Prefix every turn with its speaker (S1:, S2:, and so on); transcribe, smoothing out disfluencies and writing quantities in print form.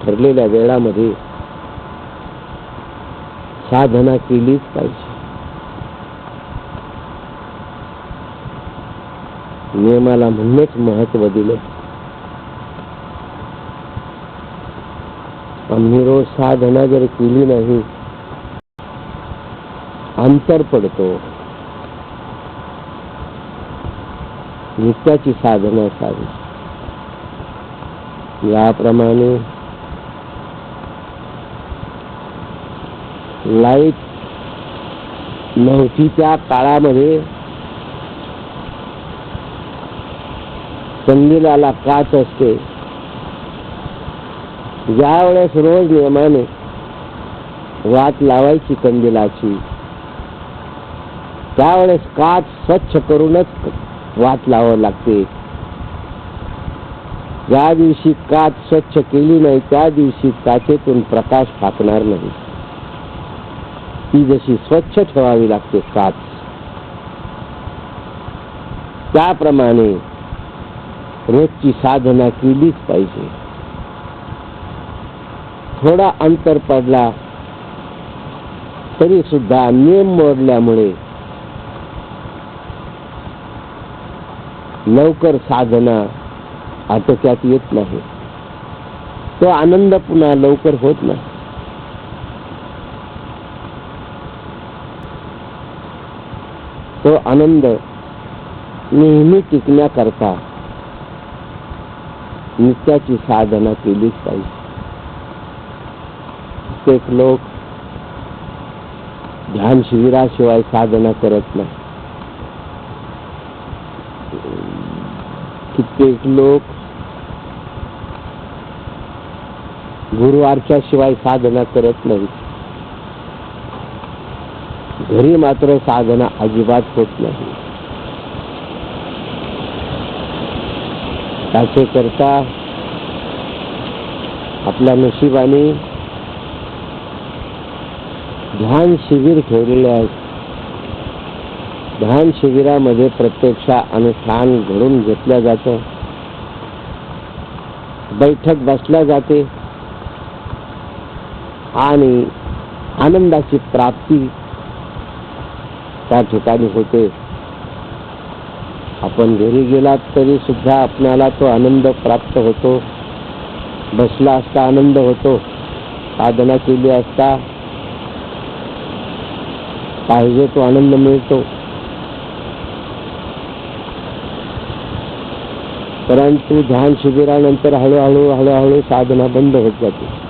S1: ठरलेल्या वेळामध्ये साधना केलीच पाहिजे. नियमाला म्हणूनच महत्व दिले. आम्ही रोज साधना जर केली नाही, अंतर पडतो. नित्याची साधना असावी. याप्रमाणे लाईट नव्हती त्या काळामध्ये कंदिलाला काच असते. ज्या वेळेस रोज नियमाने वात लावायची कंदिलाची, त्यावेळेस काच स्वच्छ करूनच वात लावावी लागते. ज्या दिवशी काच स्वच्छ केली नाही त्या दिवशी काचेतून प्रकाश फाकणार नाही. ती जशी स्वच्छ ठेवावी लागते काच, त्याप्रमाणे रोजची साधना केलीच पाहिजे. थोडा अंतर पडला तरी सुद्धा नियम मोडल्यामुळे लवकर साधना आटोक्यात येत नाही. तो आनंद पुन्हा लवकर होत नाही. तो आनंद नेहमी टिकण्याकरता नित्याची साधना केलीच पाहिजे. कित्येक लोक ध्यान शिबिराशिवाय साधना करत नाही. कित्येक लोक गुरुवारच्या शिवाय साधना करत नाही. घरी मात्र साधना अजिबात होत नाही. त्याचे करता आपल्या नशिबाने ध्यान शिबिर ठेवलेले आहेत. ध्यान शिबिरामध्ये प्रत्यक्ष अनुष्ठान घडून घेतलं जातं. बैठक बसल्या जाते आणि आनंदाची प्राप्ती त्या ठिकाणी होते. आपण घरी गेलात तरी सुद्धा आपल्याला तो आनंद प्राप्त होतो. बसला असता आनंद होतो. साधना केली असता पाहिजे तो आनंद मिळतो. परंतु ध्यान शिबिरानंतर हळूहळू साधना बंद होत जाते.